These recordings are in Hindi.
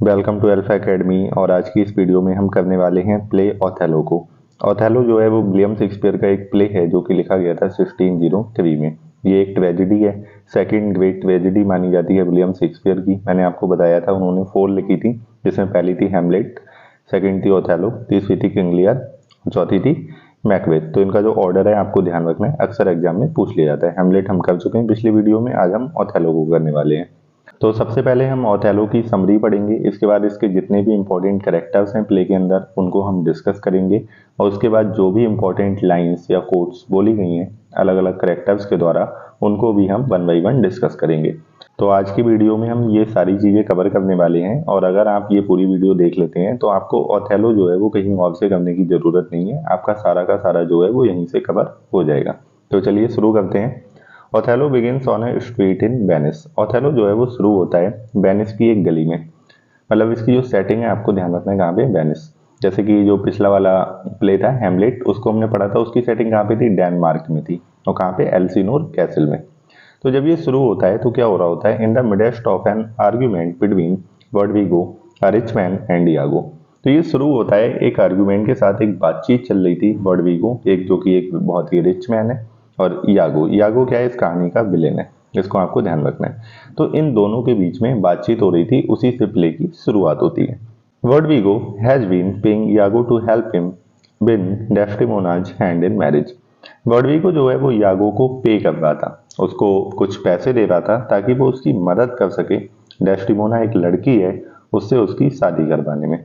Welcome to alpha academy. और आज की इस वीडियो में हम करने वाले हैं प्ले ओथेलो को। ओथेलो जो है वो विलियम शेक्सपियर का एक प्ले है जो कि लिखा गया था 1603 में। ये एक ट्रेजेडी है, सेकंड ग्रेट ट्रेजेडी मानी जाती है विलियम शेक्सपियर की। मैंने आपको बताया था उन्होंने 4 लिखी थी, जिसमें पहली थी हैमलेट, सेकंड थी ओथेलो, तीसरी थी किंग लियर, चौथी थी मैकबेथ। तो इनका जो ऑर्डर है आपको ध्यान रखना है, अक्सर एग्जाम में पूछ लिया जाता है। हैमलेट हम कर चुके हैं पिछली वीडियो में, आज हम ओथेलो को करने वाले हैं। तो सबसे पहले हम ओथेलो की समरी पढ़ेंगे, इसके बाद इसके जितने भी इंपॉर्टेंट कैरेक्टर्स हैं प्ले के अंदर उनको हम डिस्कस करेंगे, और उसके बाद जो भी इंपॉर्टेंट लाइंस या कोट्स बोली गई हैं अलग अलग कैरेक्टर्स के द्वारा उनको भी हम वन बाई वन डिस्कस करेंगे। तो आज की वीडियो में हम ये सारी चीज़ें कवर करने वाले हैं, और अगर आप ये पूरी वीडियो देख लेते हैं तो आपको ओथेलो जो है वो कहीं और से करने की ज़रूरत नहीं है, आपका सारा का सारा जो है वो यहीं से कवर हो जाएगा। तो चलिए शुरू करते हैं। Othello begins on A street in Venice. Othello जो है वो शुरू होता है वेनिस की एक गली में। मतलब इसकी जो सेटिंग है आपको ध्यान रखना है कहाँ पे, वेनिस। जैसे कि जो पिछला वाला प्ले था हैमलेट, उसको हमने पढ़ा था, उसकी सेटिंग कहाँ पे थी, डेनमार्क में थी, और कहाँ पे, एल्सिनोर कैसल में। तो जब ये शुरू होता है तो क्या हो रहा होता है, in the midst of an argument between Roderigo, a rich man and Iago. तो ये शुरू होता है एक आर्ग्यूमेंट के साथ, एक बातचीत चल रही थी। वर्डविगो एक जो कि एक बहुत ही रिच मैन है, और यागो, यागो क्या है, इस कहानी का विलेन है, इसको आपको ध्यान रखना है। तो इन दोनों के बीच में बातचीत हो रही थी, उसी से प्ले की शुरुआत होती है। Roderigo has been paying Iago to help him win Desdemona's hand in marriage. Roderigo जो है वो यागो को पे कर रहा था, उसको कुछ पैसे दे रहा था ताकि वो उसकी मदद कर सके। डेस्टिमोना एक लड़की है, उससे उसकी शादी करवाने में।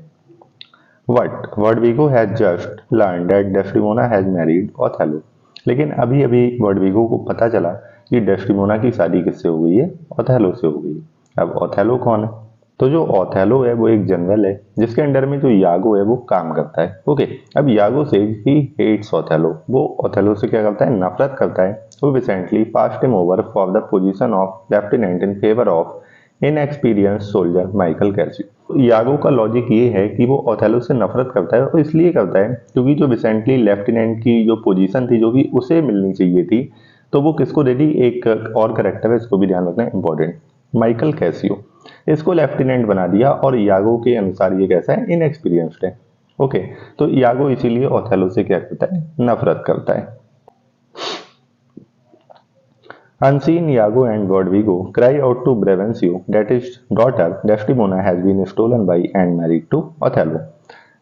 What Roderigo has just learn that Desdemona has married Othello. लेकिन अभी अभी वर्डविगो को पता चला कि डेस्टिमोना की शादी किससे हो गई है, ओथेलो से हो गई है। अब ओथेलो कौन है? तो जो ओथेलो है वो एक जनरल है जिसके अंडर में जो यागो है वो काम करता है। ओके, अब यागो से ही हेट्स ओथेलो, वो ओथेलो से क्या करता है, नफरत करता है। वो recently passed him over for the position of lieutenant in favour of inexperience soldier Michael Cassio. Iago का लॉजिक ये है कि वो ओथेलो से नफरत करता है, और इसलिए करता है क्योंकि जो रिसेंटली लेफ्टिनेंट की जो पोजीशन थी जो कि उसे मिलनी चाहिए थी, तो वो किसको दे दी, एक और करेक्टर है, इसको भी ध्यान रखना है, इंपॉर्टेंट, माइकल कैसियो। इसको लेफ्टिनेंट बना दिया, और यागो के अनुसार ये कैसा है, इनएक्सपीरियंस्ड है। ओके, तो यागो इसीलिए ओथेलो से क्या करता है, नफरत करता है। Unseen Iago and Rodrigo cry out to Brabantio that his daughter Desdemona has been stolen by and married to Othello।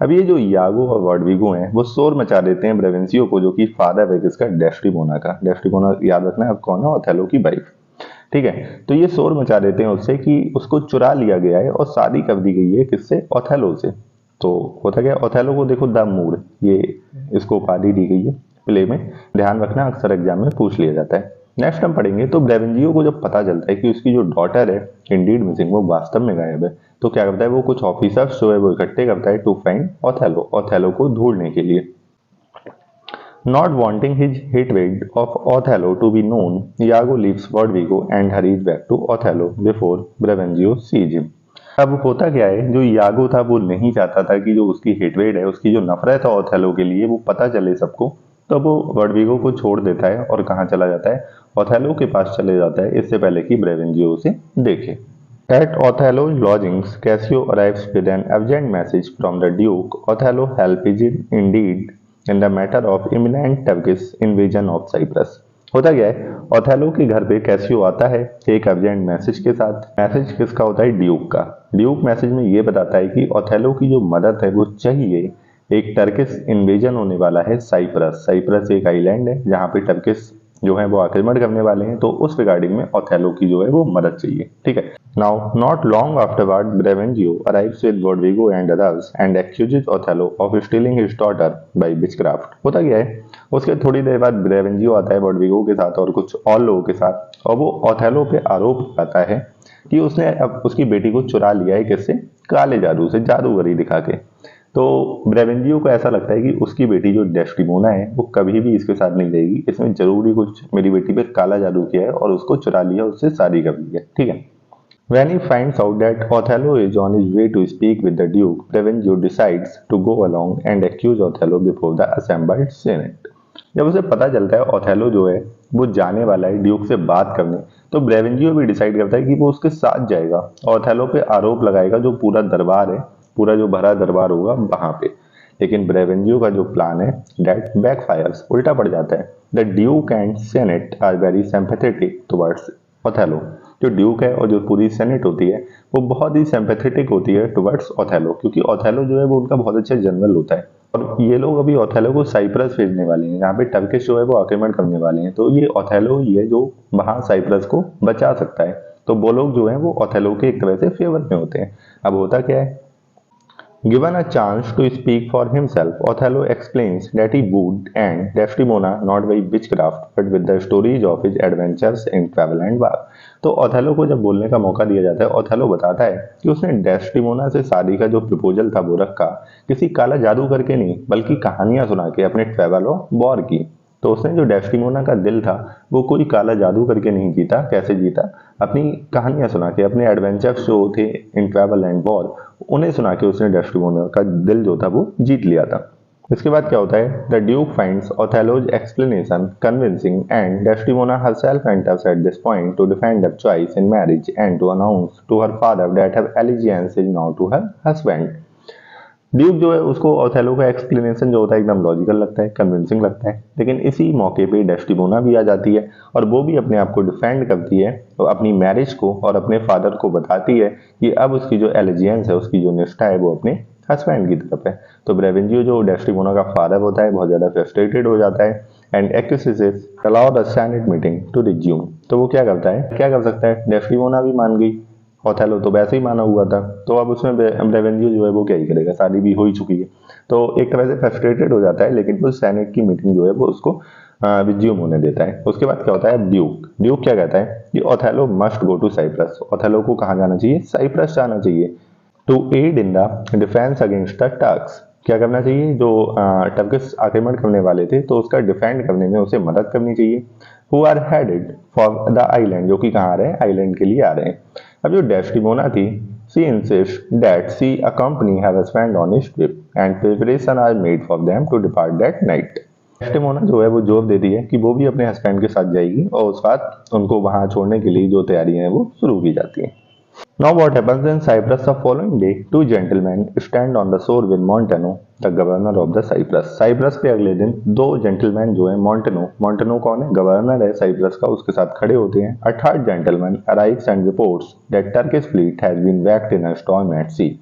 अब ये जो यागो और वर्डविगो हैं वो शोर मचा देते हैं ब्रेवेंसियो को, जो कि फादर है किसका, डेस्टिमोना का। डेस्टिमोना याद रखना है अब कौन है, ओथेलो की वाइफ। ठीक है, तो ये शोर मचा देते हैं उससे कि उसको चुरा लिया गया है और शादी कर दी गई है किससे, ओथेलो से। तो होता क्या, ओथेलो को देखो द मूड, ये इसको उपाधि दी गई है प्ले में, ध्यान रखना अक्सर एग्जाम में पूछ लिया जाता है। नेक्स्ट हम पढ़ेंगे, तो ब्रेवेंजियो को जब पता चलता है कि उसकी जो डॉटर है इंडीड मिसिंग, वो वास्तव में गायब है, तो क्या करता है, वो कुछ ऑफिसर्स जो है वो इकट्ठे करता है टू फाइंड ओथेलो, ओथेलो को ढूंढने के लिए। Not wanting his hatred of Othello to be known, Iago leaves Rodrigo and hurries back to Othello before Brabantio sees him। अब होता क्या है, जो यागो था वो नहीं चाहता था कि जो उसकी हेटरेड है, उसकी जो नफरत है ओथेलो के लिए, वो पता चले सबको। तो वो वर्डविगो को छोड़ देता है और कहाँ चला जाता है, ओथेलो के पास चले जाता है, इससे पहले कि ब्रेवेंजियो उसे देखे। At Othello's lodgings, Cassio arrives with an urgent message from the Duke. Othello help is indeed in the matter of imminent Turkish invasion of Cyprus। होता क्या है, ओथेलो के घर पे कैसियो आता है एक अर्जेंट मैसेज के साथ। मैसेज किसका होता है, ड्यूक का। ड्यूक मैसेज में ये बताता है कि ओथेलो की जो मदद है वो चाहिए, एक टर्किश इन्वेजन होने वाला है साइप्रस। साइप्रस एक आइलैंड है जहाँ पे टर्किश जो है वो आक्रमण करने वाले हैं, तो उस रिगार्डिंग में ओथेलो की जो है वो मदद चाहिए। ठीक है, now not long afterward Brabantio arrives with Roderigo and others and accuses Othello of stealing his daughter by witchcraft. होता क्या है, उसके थोड़ी देर बाद ब्रेवेंजियो आता है रोड्रिगो के साथ और कुछ और लोगों के साथ, और वो ओथेलो पे आरोप लगाता है कि उसने अब उसकी बेटी को चुरा लिया है, किससे, काले जादू से, जादूगरी दिखा के। तो ब्रेवेंजियो को ऐसा लगता है कि उसकी बेटी जो डेस्टिमोना है वो कभी भी इसके साथ नहीं रहेगी, इसमें जरूरी कुछ मेरी बेटी पे काला जादू किया है और उसको चुरा लिया, उससे शादी कर ली है। ठीक है, When he finds out that Othello is on his way to speak with the Duke, Brabantio decides to go along and accuse Othello before the assembled Senate। जब उसे पता चलता है ओथेलो जो है वो जाने वाला है ड्यूक से बात करने, तो ब्रेवेंजियो भी डिसाइड करता है कि वो उसके साथ जाएगा और ओथेलो पे आरोप लगाएगा जो पूरा दरबार है, पूरा जो भरा दरबार होगा वहां पे। लेकिन ब्रेवेंजियो का जो प्लान है दैट बैकफायर्स, उल्टा पड़ जाता है। The Duke and Senate are very sympathetic towards Othello. जो ड्यूक है और जो पूरी सेनेट होती है वो बहुत ही सिंपैथेटिक होती है टुवर्ड्स ओथेलो, क्योंकि ओथेलो जो है वो उनका बहुत अच्छा जनरल होता है। और ये लोग अभी ओथेलो को साइप्रस भेजने वाले हैं, यहाँ पे टर्किश जो है वो आक्रमण करने वाले हैं, तो ये ओथेलो ही है जो वहां साइप्रस को बचा सकता है। तो वो लोग जो है वो ओथेलो के एक तरह से फेवर में होते हैं। अब होता क्या है, given a chance to speak for himself, Othello explains that he wooed and Desdemona not by witchcraft but with the stories of his adventures in travel and war। तो ओथेलो को जब बोलने का मौका दिया जाता है, ओथेलो बताता है कि उसने डेस्टिमोना से शादी का जो प्रपोजल था वो रखा किसी काला जादू करके नहीं, बल्कि कहानियां सुना के अपने ट्रैवल और वॉर की। तो उसने जो डेस्टिमोना का दिल था वो कोई काला जादू करके नहीं जीता, कैसे जीता, अपनी कहानियां सुना के, अपने एडवेंचर्स जो थे इन ट्रैवल एंड वॉर उन्हें सुना के उसने डेस्टिमोना का दिल जो था वो जीत लिया था। इसके बाद क्या होता है, the duke finds Othello's explanation convincing and Desdemona herself enters at this point to defend her choice in marriage and to announce to her father that her allegiance is now to her husband। Duke जो है उसको ओथेलो का एक्सप्लेनेशन जो होता है एकदम लॉजिकल लगता है, कन्विंसिंग लगता है, लेकिन इसी मौके पे डेस्टिमोना भी आ जाती है और वो भी अपने आप को डिफेंड करती है तो अपनी मैरिज को, और अपने फादर को बताती है कि अब उसकी जो एलिजियंस है, उसकी जो निष्ठा है वो अपने हस्बैंड की तरफ है। तो ब्रेवेंजियो जो डेस्टिमोना का फादर होता है बहुत ज्यादा फ्रस्ट्रेटेड हो जाता है and accuses allow the senate meeting to resume. तो वो क्या करता है, क्या कर सकता है, डेस्टिमोना भी मान गई, ओथेलो तो वैसे ही माना हुआ था, तो अब उसमें ब्रेवेंजियो जो है वो क्या ही करेगा, शादी भी हो ही चुकी है। तो एक तरह से फ्रस्ट्रेटेड हो जाता है, लेकिन वो सेनेट की मीटिंग जो है वो उसको रिज्यूम होने देता है। उसके बाद क्या होता है, ड्यूक क्या कहता है कि Othello must go to Cyprus. Othello को कहाँ जाना चाहिए, साइप्रस जाना चाहिए। To aid in the defence against the Turks, क्या करना चाहिए, जो टर्किश आक्रमण करने वाले थे तो उसका डिफेंड करने में उसे मदद करनी चाहिए। Who are headed for the island, जो कि कहाँ आ रहे हैं, आइलैंड के लिए आ रहे हैं। अब जो डेस्टिमोना थी, she insist that she accompany her husband on his trip and preparation are made for them to depart that night. Desdemona जो है वो जोर देती है कि वो भी अपने हस्बैंड के साथ जाएगी और उस रात उनको वहां छोड़ने के लिए जो तैयारियां हैं वो शुरू की जाती हैं। Now what happens in Cyprus the following day? Two gentlemen stand on the shore with Montano, the governor of the Cyprus। Cyprus पे अगले दिन दो जेंटलमैन जो है मोंटेनो कौन है, गवर्नर है साइप्रस का, उसके साथ खड़े होते हैं। A third gentleman arrives and reports that Turkish fleet has been wrecked in a storm at sea।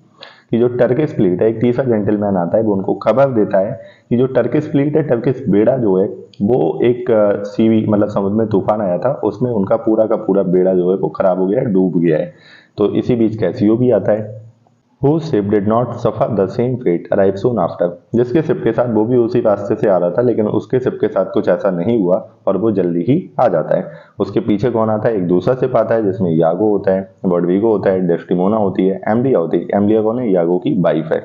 कि जो टर्किश फ्लीट है, एक तीसरा जेंटलमैन आता है, वो उनको खबर देता है कि जो टर्किश फ्लीट है, टर्किश बेड़ा जो है वो एक सीवी मतलब समुद्र में तूफान आया था, उसमें उनका पूरा का पूरा बेड़ा जो है वो खराब हो गया है, डूब गया है। तो इसी बीच कैसियो भी आता है, whose ship did not suffer the same fate arrived soon after। जिसके शिप के साथ, वो भी उसी रास्ते से आ रहा था, लेकिन उसके शिप के साथ कुछ ऐसा नहीं हुआ और वो जल्दी ही आ जाता है। उसके पीछे कौन आता है, एक दूसरा शिप आता है जिसमें यागो होता है, वर्डविगो होता है, डेस्टिमोना होती है, एम्बलिया होती है। एम्बलिया कौन है, यागो की वाइफ है।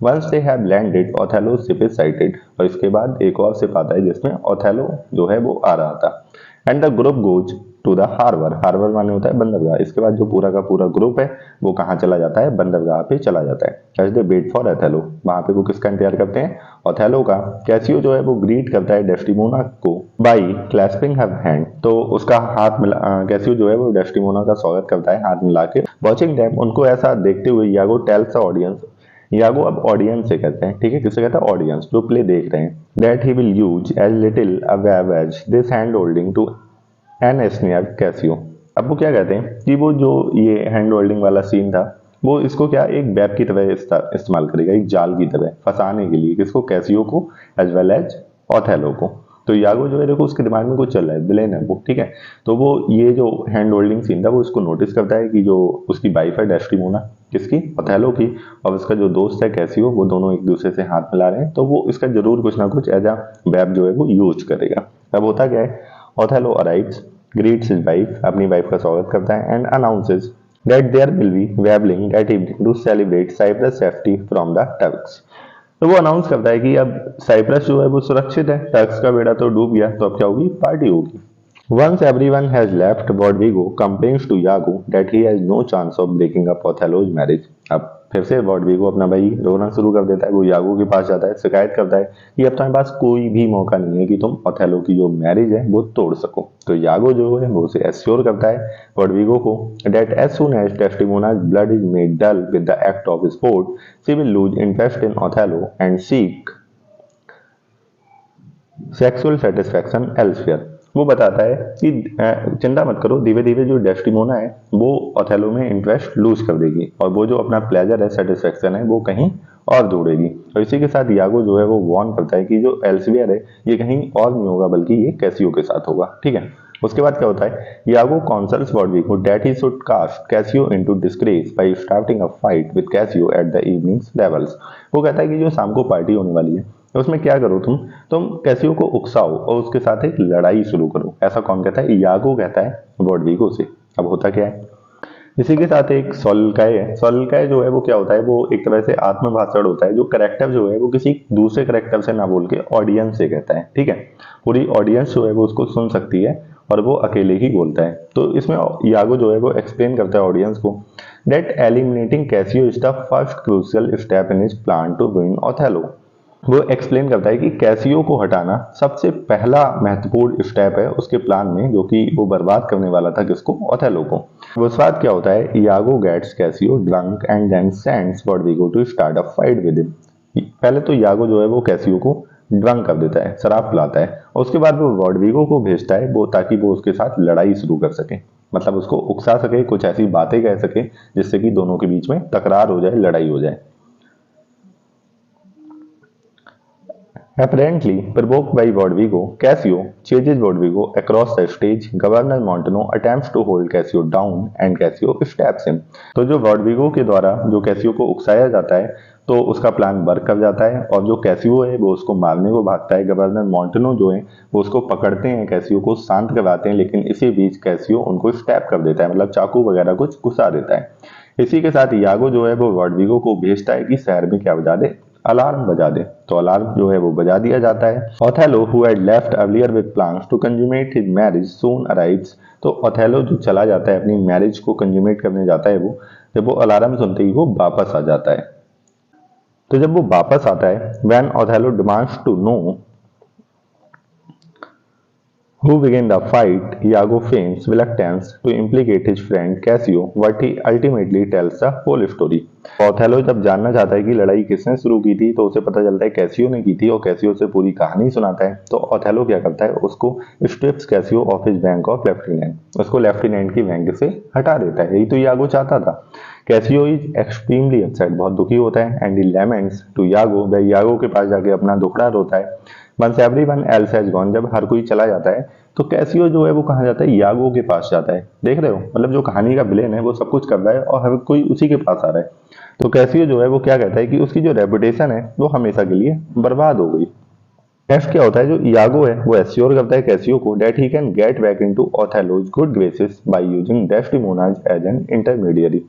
Once they have landed Othello ship is sighted, और इसके बाद एक और शिप आता है जिसमें ओथेलो जो है वो आ रहा था। And the group goes to the harbour, harbour माने होता है बंदरगाह। इसके बाद जो पूरा का पूरा ग्रुप है वो कहाँ चला जाता है, बंदरगाह पे चला जाता है। As they wait for Othello, वहां पे वो किसका इंतजार करते हैं, ओथेलो का। कैसियो जो है वो ग्रीट करता है डेस्टिमोना को बाई क्लैस्पिंग हर हैंड, तो उसका हाथ मिला, कैसियो जो है वो डेस्टिमोना का स्वागत करता है हाथ मिला के। वॉचिंग देम, उनको ऐसा देखते हुए यागो टेल्स द ऑडियंस, यागो अब ऑडियंस से कहते हैं, ठीक है, किससे कहता है, ऑडियंस जो प्ले देख रहे हैं, that he will use as little a web as this hand holding to an ensnare Cassio. अब वो क्या कहते हैं कि वो जो ये हैंड होल्डिंग वाला सीन था वो इसको क्या एक वेब की तरह इस्तेमाल करेगा, एक जाल की तरह फंसाने के लिए, किसको, कैसियो को एज वेल एज ओथेलो को। तो यागो जो है देखो उसके दिमाग में कुछ चल रहा है, विलेन है वो, ठीक है। तो वो ये जो हैंड होल्डिंग सीन था वो इसको नोटिस करता है कि जो उसकी वाइफ है डेस्टिमोना, किसकी, ओथेलो की, और उसका जो दोस्त है कैसियो, वो दोनों एक दूसरे से हाथ मिला रहे हैं, तो वो इसका जरूर कुछ ना कुछ एज अ वेब जो है वो यूज करेगा। अब होता क्या है, Othello arrives, greets his wife, अपनी वाइफ का स्वागत करता है, and announces that there will be revelling that evening to celebrate Cyprus safety from the Turks. तो वो अनाउंस करता है कि अब साइप्रस जो है वो सुरक्षित है, टर्क्स का बेड़ा तो डूब गया, तो अब क्या होगी, पार्टी होगी। Once everyone has left, Rodrigo complains to Yago that he has no chance of breaking up Othello's marriage। अब फिर से रॉड्रिगो अपना भाई रोना शुरू कर देता है। वो यागो के पास जाता है, शिकायत करता है कि अब तुम्हारे पास कोई भी मौका नहीं है कि तुम ओथेलो की जो मैरिज है वो तोड़ सको। तो यागो जो है वो उसे एश्योर करता है रॉड्रिगो को that as soon as Desdemona's blood is made dull with the act of sport, she will lose interest in Othello and seek sexual satisfaction elsewhere. वो बताता है कि चिंता मत करो, धीरे धीरे जो डेस्टिमोना है वो ओथेलो में इंटरेस्ट लूज कर देगी और वो जो अपना प्लेजर है, सेटिस्फैक्शन है, वो कहीं और ढूंढेगी। और इसी के साथ यागो जो है वो वार्न करता है कि जो एल्सवेयर है ये कहीं और नहीं होगा बल्कि ये कैसियो के साथ होगा। ठीक है, उसके बाद क्या होता है, Iago counsels Roderigo that he should cast Cassio into disgrace by starting a fight with Cassio at the evening's levels. वो कहता है कि जो शाम को पार्टी होने वाली है तो उसमें क्या करो, तुम कैसियो को उकसाओ और उसके साथ एक लड़ाई शुरू करो। ऐसा कौन कहता है, यागो कहता है रॉड्रिगो से। अब होता क्या है, इसी के साथ एक सोल्काय है। सोल्काय जो है वो क्या होता है, वो एक तरह से आत्मभाषण होता है। जो करेक्टर जो है वो किसी दूसरे करेक्टर से ना बोल के ऑडियंस से कहता है। ठीक है, पूरी ऑडियंस जो है वो उसको सुन सकती है और वो अकेले ही बोलता है। तो इसमें यागो जो है वो एक्सप्लेन करता है ऑडियंस को that eliminating Cassio is the first crucial step in his plan to win Othello. वो एक्सप्लेन करता है कि कैसियो को हटाना सबसे पहला महत्वपूर्ण स्टेप है उसके प्लान में, जो कि वो बर्बाद करने वाला था किसको, ओथेलो को। वो स्वाद क्या होता है, Iago gets Cassio drunk and then sends Roderigo to start a fight with him. पहले तो यागो जो है वो कैसियो को ड्रंक कर देता है, शराब पिलाता है, और उसके बाद वो रॉड्रिगो को भेजता है वो ताकि वो उसके साथ लड़ाई शुरू कर सके, मतलब उसको उकसा सके, कुछ ऐसी बातें कह सके जिससे कि दोनों के बीच में तकरार हो जाए, लड़ाई हो जाए। Apparently provoked by Rodrigo, Cassio chases Rodrigo across the stage. Governor Montano attempts to hold Cassio down and Cassio stabs him. तो जो रॉड्रिगो के द्वारा जो कैसियो को उकसाया जाता है तो उसका प्लान वर्क कर जाता है और जो कैसियो है वो उसको मारने को भागता है। गवर्नर मॉन्टनो जो है वो उसको पकड़ते हैं, कैसियो को शांत करवाते हैं, लेकिन इसी बीच कैसियो उनको स्टैप कर देता है, मतलब चाकू वगैरह कुछ घुसा देता है। इसी के साथ यागो जो है वो रॉड्रिगो को भेजता है कि शहर में क्या बजा दे, अलार्म बजा दे। तो अलार्म जो है वो बजा दिया जाता है। Othello who had left earlier with plans to consummate his marriage soon arrives. तो ओथेलो जो चला जाता है अपनी मैरिज को कंज्यूमेट करने जाता है, वो जब वो अलार्म सुनते ही वो वापस आ जाता है। तो जब वो वापस आता है, when Othello demands to know who began the fight, Iago feigns reluctance to implicate his friend Cassio, but he ultimately tells the whole story. Othello जब जानना चाहता है कि लड़ाई किसने शुरू की थी तो उसे पता चलता है कैसियो ने की थी और कैसियो से पूरी कहानी सुनाता है। तो ओथेलो क्या करता है, उसको strips Casio of his rank of lieutenant, उसको लेफ्टिनेंट की रैंक से हटा देता है। यही तो यागो चाहता था। कैसियो इज एक्सट्रीमली अपसेट, बहुत दुखी होता है, and he laments to Iago, वह यागो के पास जाके अपना दुखड़ा रोता है। Once everyone else has gone, जब हर कोई चला जाता है तो कैसियो जो है वो कहाँ जाता है, यागो के पास जाता है। देख रहे हो, मतलब जो कहानी का विलेन है वो सब कुछ कर रहा है और हर कोई उसी के पास आ रहा है। तो कैसियो जो है वो क्या कहता है कि उसकी जो रेपुटेशन है वो हमेशा के लिए बर्बाद हो गई। नेक्स्ट क्या होता है, जो यागो है वो एश्योर करता है कैसियो को that he can get back into Othello's good graces by using Desdemona as an intermediary.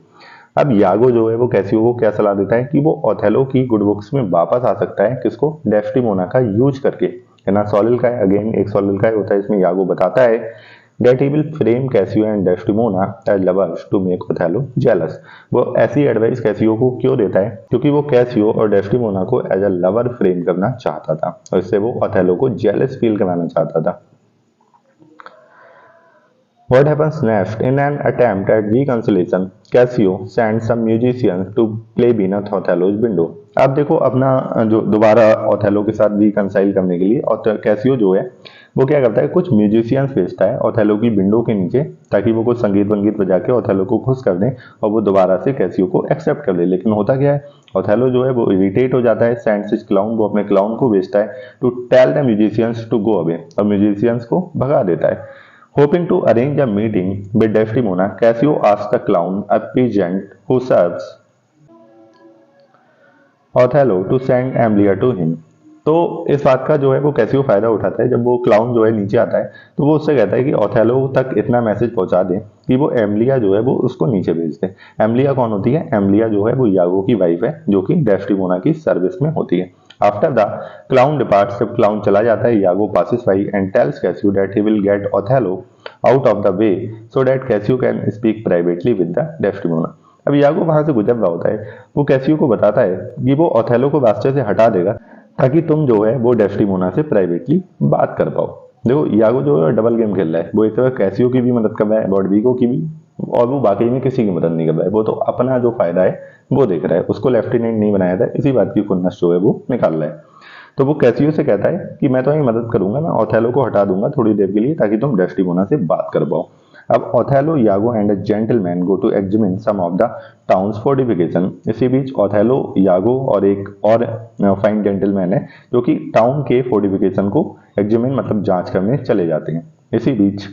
अब यागो जो है वो कैसियो को क्या सलाह देता है कि वो ओथेलो की गुड बुक्स में वापस आ सकता है, किसको, डेस्टिमोना का यूज करके, है ना। सोलिलकाय, अगेन एक सोलिलकाय होता है, इसमें यागो बताता है that he will frame Cassio and Desdemona as lovers to make Othello jealous. वो ऐसी एडवाइस कैसियो को क्यों देता है, क्योंकि वो कैसियो और डेस्टिमोना को एज अ लवर फ्रेम करना चाहता था और इससे वो ओथेलो को जेलस फील कराना चाहता था। What happens next? In an attempt at reconciliation, Cassio sends some musicians to play beneath Othello's window. अब देखो अपना जो दोबारा ओथेलो के साथ रिकंसाइल करने के लिए और कैसियो जो है वो क्या करता है, कुछ म्यूजिशियंस भेजता है ओथेलो की विंडो के नीचे ताकि वो कुछ संगीत वंगीत बजा के ओथेलो को खुश कर दें और वो दोबारा से कैसियो को एक्सेप्ट कर ले। लेकिन होता क्या है, ओथेलो जो है वो इरिटेट हो जाता है, सेंड्स हिज क्लाउन, वो अपने क्लाउन को भेजता है to tell the musicians to go away, और म्यूजिशियंस को भगा देता है। Hoping to arrange a meeting with Desdemona, Cassio asks the clown, a peasant who serves Othello, to send Emilia to him. तो इस बात का जो है वो कैसियो फायदा उठाता है। जब वो क्लाउन जो है नीचे आता है तो वो उससे कहता है कि ओथेलो तक इतना मैसेज पहुंचा दे कि वो एमिलिया जो है वो उसको नीचे भेज दे। एमिलिया कौन होती है, एमिलिया जो है वो यागो की वाइफ है जो कि डेस्टिमोना की सर्विस में होती है। आफ्टर द क्लाउन डिपार्ट्स, जब क्लाउन चला जाता है, Iago passes by and tells Cassio that he will get Othello out of the way so that Cassio can speak privately with the Desdemona. अब यागो वहां से गुजर रहा होता है, वो कैसियो को बताता है कि वो ओथेलो को रास्ते से हटा देगा ताकि तुम जो है वो डेस्टिमोना से प्राइवेटली बात कर पाओ। देखो यागो जो है डबल गेम खेल रहा है, वो एक तरह कैसियो की भी मदद कर रहा है, बॉडविको की भी, और वो बाकी में किसी की मदद नहीं कर रहा है, वो तो अपना जो फायदा है वो देख रहा है। उसको लेफ्टिनेंट नहीं बनाया था, इसी बात की खुन्नस जो है वो निकाल रहा है। तो वो कैसियो से कहता है कि मैं तुम्हारी मदद करूंगा, मैं ओथेलो को हटा दूंगा थोड़ी देर के लिए ताकि तुम डेस्टिमोना से बात कर पाओ। अब Othello, Iago and a gentleman go to examine some of the town's fortification. इसी बीच ओथेलो, यागो और एक और फाइन जेंटलमैन है जो कि टाउन के फोर्टिफिकेशन को एग्जामिन मतलब जांच करने चले जाते हैं। इसी बीच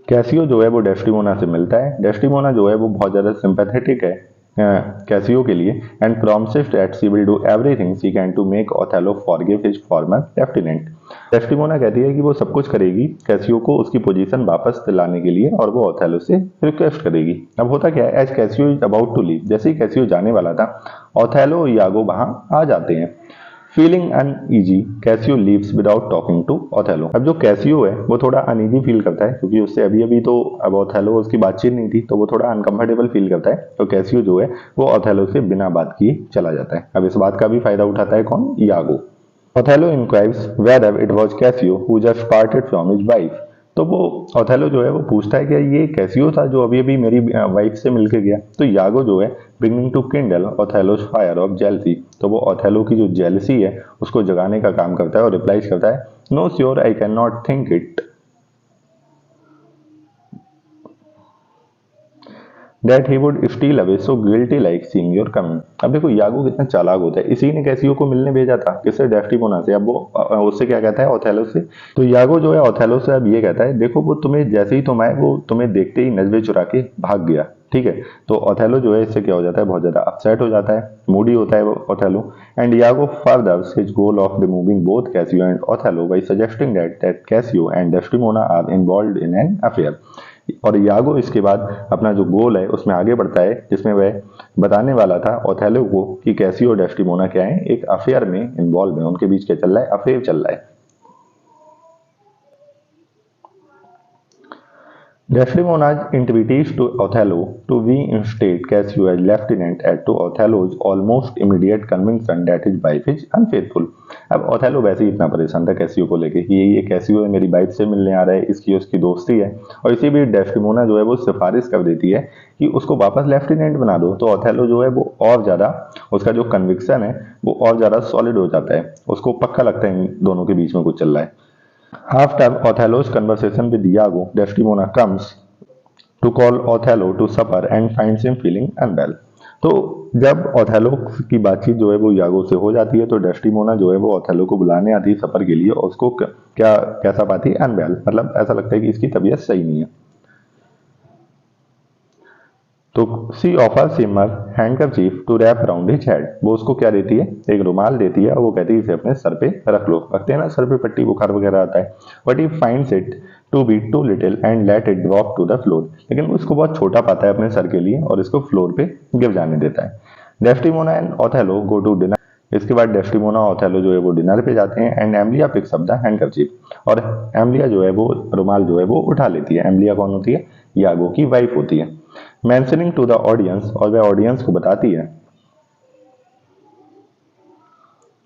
कैसियो जो है वो डेस्टिमोना से मिलता है। डेस्टिमोना जो है वो बहुत ज्यादा सिंपैथेटिक है कैसियो के लिए and promises that she will do everything she can to make Othello forgive his former lieutenant. Desdemona कहती है कि वो सब कुछ करेगी कैसियो को उसकी पोजीशन वापस दिलाने के लिए, और वो ओथेलो से रिक्वेस्ट करेगी। अब होता क्या है, as Cassio is about to leave, जैसे ही कैसियो जाने वाला था ओथेलो और यागो वहां आ जाते हैं। Feeling uneasy, Cassio leaves without talking to Othello. अब जो कैसियो है वो थोड़ा अनईजी फील करता है क्योंकि उससे अभी अभी तो अब ओथेलो उसकी बातचीत नहीं थी, तो वो थोड़ा अनकंफर्टेबल फील करता है। तो कैसियो जो है वो ओथेलो से बिना बात किए चला जाता है। अब इस बात का भी फायदा उठाता है कौन, Iago. Othello inquires whether it was Cassio who just parted from his wife. तो वो ओथेलो जो है वो पूछता है कि ये कैसियो था जो अभी अभी मेरी वाइफ से मिलके गया। तो यागो जो है beginning to kindle Othello's fire of jealousy, तो वो ओथेलो की जो जेलसी है उसको जगाने का काम करता है और रिप्लाई करता है, no sure I can not think it that he would steal away so guilty like seeing your coming. अब देखो यागो कितना चालाक होता है, इसी ने कैसियो को मिलने भेजा था, किससे, डेस्टिमोना से। अब वो उससे क्या कहता है, ओथेलो से। तो यागो जो है ओथेलो से अब ये कहता है, देखो वो तुम्हें जैसे ही तुम आए वो तुम्हें देखते ही नजरें चुरा के भाग गया, ठीक है। तो ओथेलो जो है इससे क्या हो जाता है, बहुत ज्यादा अपसेट हो जाता है, मूडी होता है वो Othello. And Iago furthers his goal of removing both Cassio and Othello by suggesting that Cassio and Desdemona are involved in an affair. और यागो इसके बाद अपना जो गोल है उसमें आगे बढ़ता है, जिसमें वह बताने वाला था ओथेलो को कि कैसियो और डेस्टिमोना क्या है, एक अफेयर में इन्वॉल्व है, उनके बीच क्या चल रहा है, अफेयर चल रहा है। Desdemona's entreaties to Othello to reinstate Cassio as lieutenant add to Othello's almost immediate conviction that his wife is unfaithful। अब ओथेलो वैसे ही इतना परेशान था कैसियो को लेके कि ये कैसियो है मेरी वाइफ से मिलने आ रहा है, इसकी उसकी दोस्ती है। और इसी बीच डेस्टिमोना जो है वो सिफारिश कर देती है कि उसको वापस लेफ्टिनेंट बना दो। तो ओथेलो जो है वो और ज्यादा, उसका जो कन्विक्शन है वो और ज्यादा सॉलिड हो जाता है, उसको पक्का लगता है इन दोनों के बीच में कुछ चल रहा है। After Othello's conversation with Iago, Desdemona comes to call Othello to supper and finds him feeling unwell। तो जब ओथेलो की बातचीत जो है वो यागो से हो जाती है तो डेस्टिमोना जो है वो ओथेलो को बुलाने आती है सफर के लिए, और उसको क्या कैसा पाती है, अनवेल, मतलब ऐसा लगता है कि इसकी तबीयत सही नहीं है। तो she offers him a handkerchief to wrap around his head. वो उसको क्या देती है, एक रुमाल देती है, और वो कहती है इसे अपने सर पे रख लो। रखते हैं ना सर पे पट्टी, बुखार वगैरह आता है। But he finds it to be too little and let it drop to the floor. लेकिन वो इसको बहुत छोटा पाता है अपने सर के लिए और इसको फ्लोर पे गिर जाने देता है। Desdemona and Othello go to dinner. इसके बाद डेस्टिमोना और ओथेलो जो है वो डिनर पे जाते हैं and Emilia picks up the handkerchief, और एमलिया जो है वो रुमाल जो है वो उठा लेती है। एमलिया कौन होती है, यागो की वाइफ होती है। मेंशनिंग टू द ऑडियंस, और वह ऑडियंस को बताती है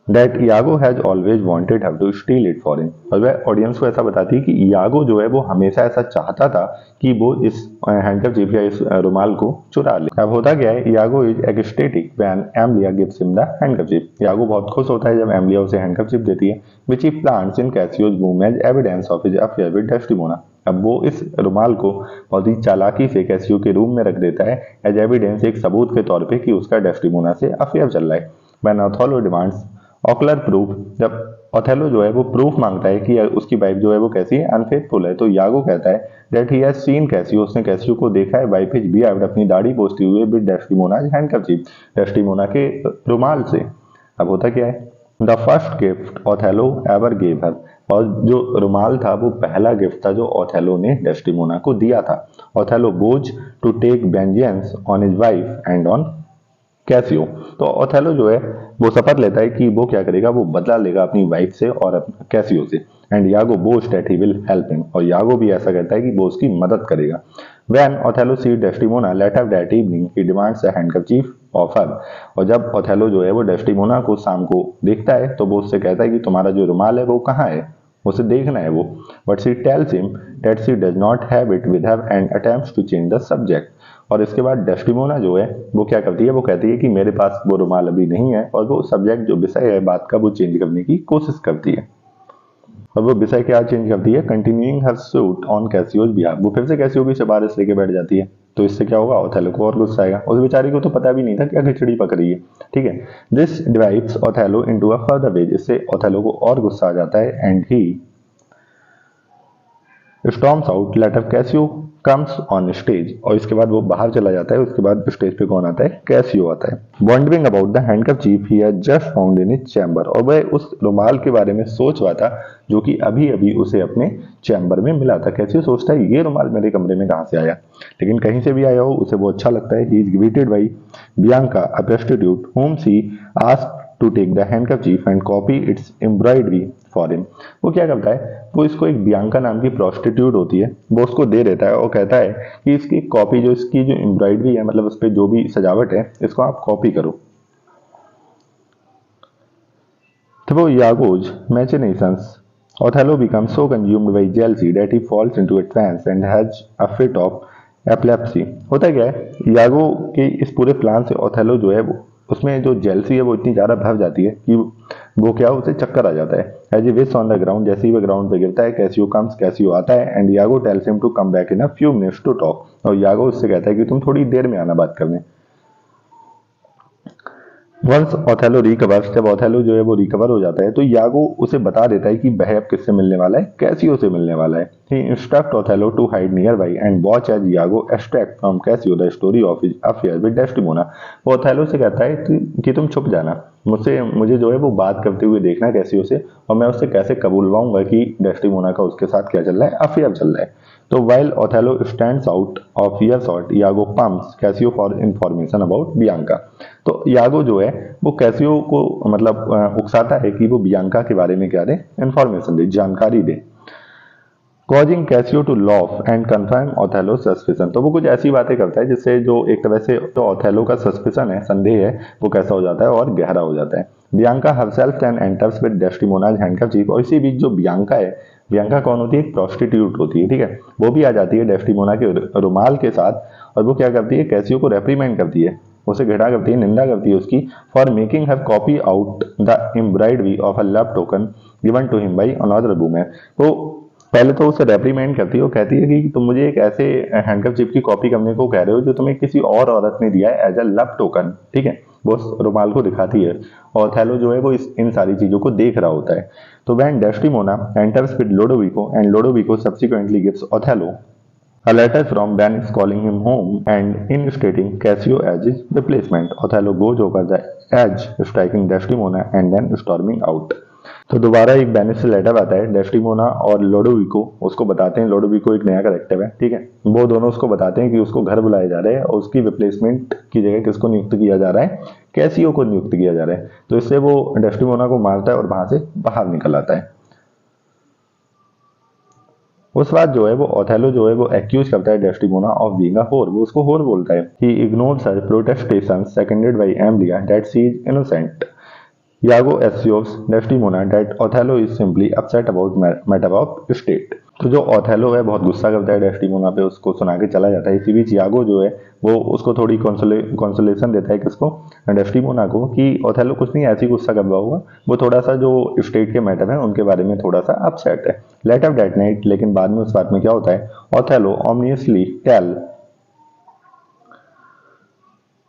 that Iago has always wanted her to steal it for him. और वह ऑडियंस को ऐसा बताती है कि यागो जो है वो हमेशा ऐसा चाहता था कि वो इस हैंडकरचीफ या इस रुमाल को चुरा ले। अब होता क्या है, Iago is ecstatic when Emilia gives him the handkerchief. Iago बहुत खुश होता है जब एमलिया उसे हैंडकरचीफ देती है, which he plants in Cassio's room as evidence of his affair with Desdemona. अब वो इस रुमाल को बहुत ही चालाकी से कैसियो के रूम में रख देता है एज एविडेंस, एक सबूत के तौर पे कि उसका डेस्टिमोना से अफेयर चल रहा है। When Othello demands ocular proof, जब ओथेलो जो है वो प्रूफ मांगता है कि उसकी वाइफ जो है वो कैसी है, अनफेथफुल है, तो यागो कहता है that he has seen Casio, उसने कैसियो को देखा है, वाइफ इज बियर्ड, अपनी दाढ़ी पोंछते हुए, विद डेस्टिमोनाज हैंडकरचीफ, डेस्टिमोना के रुमाल से। अब होता क्या है, the first gift Othello ever gave her, और जो रुमाल था वो पहला गिफ्ट था जो ओथेलो ने डेस्टिमोना को दिया था। Othello vows to take vengeance on his wife and on Cassio. तो ओथेलो जो है वो शपथ लेता है कि वो क्या करेगा, वो बदला लेगा अपनी वाइफ से और कैसियो से। And यागो boast that he will help him, और यागो भी ऐसा कहता है कि वो उसकी मदद करेगा। When Othello sees Desdemona later that evening, he demands a handkerchief of her. और जब ओथेलो जो है वो डेस्टिमोना को शाम को देखता है तो वो उससे कहता है कि तुम्हारा जो रुमाल है वो कहाँ है, उसे देखना है वो. But she tells him that she does not have it with her and attempts to change the subject. और इसके बाद डेस्टिमोना जो है वो क्या करती है, वो कहती है कि मेरे पास वो रुमाल अभी नहीं है, और वो सब्जेक्ट जो विषय है बात का वो चेंज करने की कोशिश करती है. और वो विषय क्या चेंज करती है, continuing her suit on Cassio's behalf. वो फिर से कैसियो की सिफारिश लेके बैठ जाती है. तो इससे क्या होगा, ओथेलो को और गुस्सा आएगा. उस बेचारी को तो पता भी नहीं था क्या खिचड़ी पक रही है. ठीक है, this drives Othello into a further rage. इससे ओथेलो को और गुस्सा आ जाता है and he storms out later Cassio comes on stage. और इसके बाद वो बाहर चला जाता है. उसके बाद स्टेज पे कौन आता है, कैसियो आता है. Wondering about the handkerchief he had just found in his chamber. और वह उस रुमाल के बारे में सोच रहा था जो कि अभी अभी उसे अपने चैम्बर में मिला था. कैसियो सोचता है ये रुमाल मेरे कमरे में कहां से आया, लेकिन कहीं से भी आया हो उसे वो अच्छा लगता है. He is greeted by Bianca a prostitute whom she asked to take the handkerchief and copy its embroidery for him. वो क्या करता है, वो इसको एक बियांका नाम की प्रोस्टिट्यूट होती है वो उसको दे देता है और कहता है कि इसकी कॉपी, जो इसकी जो एम्ब्रॉयडरी है, मतलब उस पर जो भी सजावट है, इसको आप कॉपी करो. तो वो यागोज मैचिनेशंस. Othello becomes so consumed by jealousy that he falls into a trance and has a fit of epilepsy. होता क्या है, यागो के इस पूरे प्लान से ओथेलो जो है वो उसमें जो जेलसी है वो इतनी ज़्यादा भर जाती है कि वो क्या, उसे चक्कर आ जाता है. As a wish on the ground. जैसे ही वो ग्राउंड पे गिरता है, कैसियो कम्स, कैसियो आता है and Iago tells him to come back in a few minutes to talk. और यागो उससे कहता है कि तुम थोड़ी देर में आना बात करने. Once Othello recovers. जब ओथेलो जो है वो रिकवर हो जाता है तो यागो उसे बता देता है कि वह अब किससे मिलने वाला है, कैसियो से मिलने वाला है. He instruct Othello to hide nearby and watch as Iago extract from Cassio the story of his affair with Desdemona. वो ओथेलो से कहता है कि तुम छुप जाना, मुझे जो है वो बात करते हुए देखना कैसियो से, और मैं उससे कैसे कबूलवाऊंगा कि डेस्टिमोना का उसके साथ क्या चल रहा है, अफेयर चल रहा है. तो while Othello stands out of earshot, Iago pumps Cassio for information about Bianca. तो यागो जो है वो कैसियो को मतलब उकसाता है कि वो बियांका के बारे में क्या दे, इंफॉर्मेशन दे, जानकारी दे. Causing Cassio to laugh and confirm Othello suspicion. तो वो कुछ ऐसी बातें करता है जिससे जो एक तरह से तो ओथेलो का सस्पिशन है, संदेह है, वो कैसा हो जाता है और गहरा हो जाता है. Bianca herself then enters with Desdemona's handkerchief. और इसी बीच जो बियांका है, बियांका कौन होती है, एक प्रोस्टिट्यूट होती है. ठीक है, वो भी आ जाती है डेस्टिमोना के रुमाल के साथ. और वो क्या करती है, कैसियो को रेप्रीमेंड करती है, उसे घृणा करती है, निंदा करती है उसकी, for making her copy out the embroidery of a love token given to him by another woman. तो पहले तो उसे रेप्रीमेंड करती है, वो कहती है कि तुम मुझे एक ऐसे हैंडकरचीफ की कॉपी करने को कह रहे हो जो तुम्हें किसी और औरत ने दिया है एज अ लव टोकन. ठीक है, वो उस रुमाल को दिखाती है और ओथेलो जो है वो इन सारी चीजों को देख रहा होता है. तो when Desdemona enters with Lodovico and Lodovico subsequently gives Othello a letter from Venice calling him home and instating Cassio as his replacement. Othello goes over the edge, striking Desdemona and then storming out. तो दोबारा एक वेनिस से लेटर आता है. डेस्टिमोना और लोडोविको उसको बताते हैं, लोडोविको एक नया करेक्टर है, ठीक है, वो दोनों उसको बताते हैं कि उसको घर बुलाया जा रहा है और उसकी रिप्लेसमेंट की जगह किसको नियुक्त किया जा रहा है, कैसियो को नियुक्त किया जा रहा है. तो इससे वो डेस्टिमोना को मारता है और वहां से बाहर निकल आता है. उस बाद जो है वो ओथेलो जो है वो एक्यूज करता है डेस्टिमोना ऑफ बीइंग अ होर. वो उसको होर बोलता है. He ignores her protestations seconded by Emilia that she is innocent. Iago assures Desdemona that Othello is simply upset about matter of state. तो जो ओथेलो है बहुत गुस्सा करता है डेस्टिमोना पे, उसको सुना के चला जाता है. इसी बीच यागो जो है वो उसको थोड़ी कंसोलेशन देता है, किसको, डेस्टिमोना को, कि ओथेलो कुछ नहीं ऐसी गुस्सा कर रहा होगा, वो थोड़ा सा जो स्टेट के मैटर है उनके बारे में थोड़ा सा अपसेट है. Later that night. लेकिन बाद में उस बात में क्या होता है, Othello ominously tell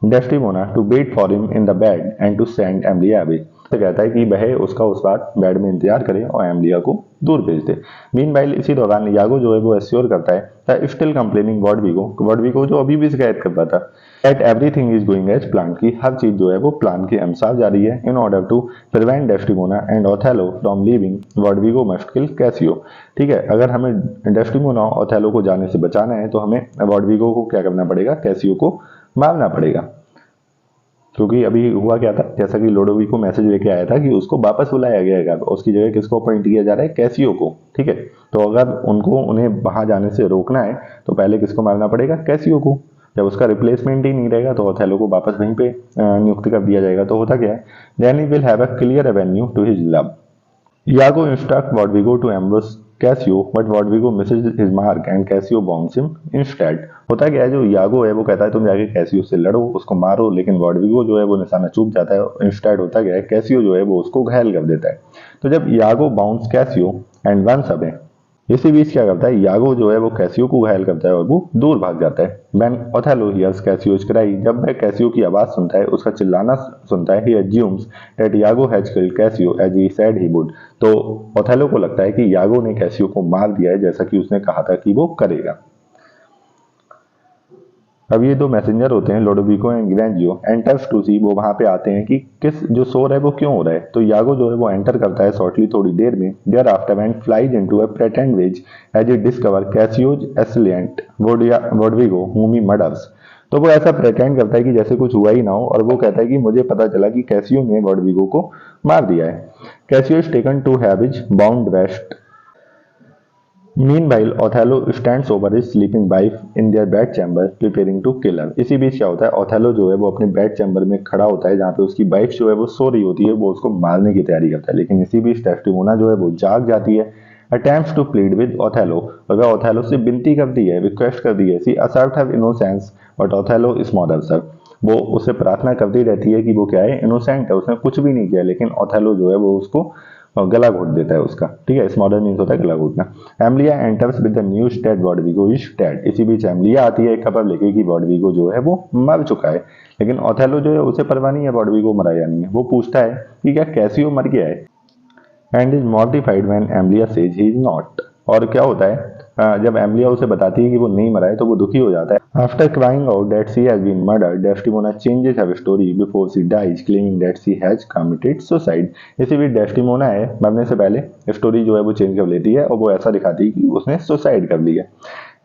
Desdemona to wait for him in the bed and to send Emilia away. तो कहता है कि वह उसका उस बात बेड में इंतजार करे और एमलिया को दूर भेज दे. मीनवाइल इसी दौरान यागो जो है वो एश्योर करता है स्टिल कंप्लेनिंग वर्डविको जो अभी भी शिकायत करता था that everything is going as plan, की हर चीज जो है वो प्लान के अनुसार जारी है. In order to prevent Desdemona and Othello from leaving Roderigo must kill Cassio. ठीक है, अगर हमें डेस्टिमोना और ओथेलो को जाने से बचाना है तो हमें वर्डविको को क्या करना पड़ेगा, कैसियो को मारना पड़ेगा. क्योंकि अभी हुआ क्या था, जैसा कि लोडोविको मैसेज लेके आया था कि उसको वापस बुलाया गया है, उसकी जगह किसको अपॉइंट किया जा रहा है, कैसियो को। ठीक है, तो अगर उन्हें वहां जाने से रोकना है तो पहले किसको मारना पड़ेगा, कैसियो को। जब उसका रिप्लेसमेंट ही नहीं रहेगा तो ओथेलो को वापस वहीं पे नियुक्त कर दिया जाएगा। तो होता क्या है, then he will have a clear avenue to his love. Iago instructs Rodrigo to ambush Cassio, but Rodrigo misses his mark and Cassio bounds him instead। होता क्या है, जो यागो है वो कहता है तुम जाके कैसियो से लड़ो, उसको मारो, लेकिन रॉड्रिगो जो है वो निशाना चूक जाता है। इंस्टेड होता क्या है, कैसियो जो है वो उसको घायल कर देता है। तो जब Iago bounce Cassio and once away, इसी बीच क्या करता है, यागो जो है वो कैसियो को घायल करता है और वो दूर भाग जाता है। व्हेन ओथेलो हियर्स कैसियोज क्राई, जब वह कैसियो की आवाज सुनता है, उसका चिल्लाना सुनता है, he assumes that Iago has killed Cassio as he said he would. तो ओथेलो को लगता है कि यागो ने कैसियो को मार दिया है, जैसा कि उसने कहा था कि वो करेगा। अब ये दो मैसेंजर होते हैं, लोडोविको एंड ग्रेंजियो, एंटर्स टू सी, वो वहां पे आते हैं कि किस जो शोर है वो क्यों हो रहा है। तो यागो जो है वो एंटर करता है शॉर्टली थोड़ी देर में। Thereafter and flies into a pretend which as it discover Cassio's assailant Roderigo whom he murders। तो वो ऐसा प्रेटेंड करता है कि जैसे कुछ हुआ ही ना हो, और वो कहता है कि मुझे पता चला कि कैसियो ने वोडविगो को मार दिया है। Cassio is taken to have his bound rest. Meanwhile, Othello stands over his sleeping wife in their bed chamber, preparing to kill her। इसी बीच क्या होता है, ओथेलो जो है वो अपने बेड चैम्बर में खड़ा होता है, जहाँ पे उसकी वाइफ जो है वो सो रही होती है, वो उसको मारने की तैयारी करता है। लेकिन इसी बीच डेस्टिमोना जो है वो जाग जाती है, attempts to plead with Othello, और वह ओथेलो से विनती करती है, रिक्वेस्ट करती है, she assert her innocence but Othello smothers her. वो उससे प्रार्थना करती रहती है कि वो क्या है, इनोसेंट है, उसने कुछ भी नहीं किया, लेकिन ओथेलो जो है वो उसको गला घोट देता है उसका। ठीक है, स्मॉडर मीन्स होता है गला घोटना। Emilia enters with the news that Roderigo is dead. इसी बीच एमलिया आती है एक खबर लेके कि वोडविगो जो है वो मर चुका है। लेकिन ओथेलो जो है उसे परवाह नहीं है वोडविगो मरा या नहीं है। वो पूछता है कि क्या कैसियो मर गया है, and is mortified when Emilia says he is not. और क्या होता है, जब एमलिया उसे बताती है कि वो नहीं मरा है तो वो दुखी हो जाता है। After crying out that she has been murdered, Desdemona changes her story before she dies, claiming that she has committed suicide. इसी बीच डेस्टिमोना है मरने से पहले स्टोरी जो है वो चेंज कर लेती है, और वो ऐसा दिखाती है कि उसने सुसाइड कर लिया।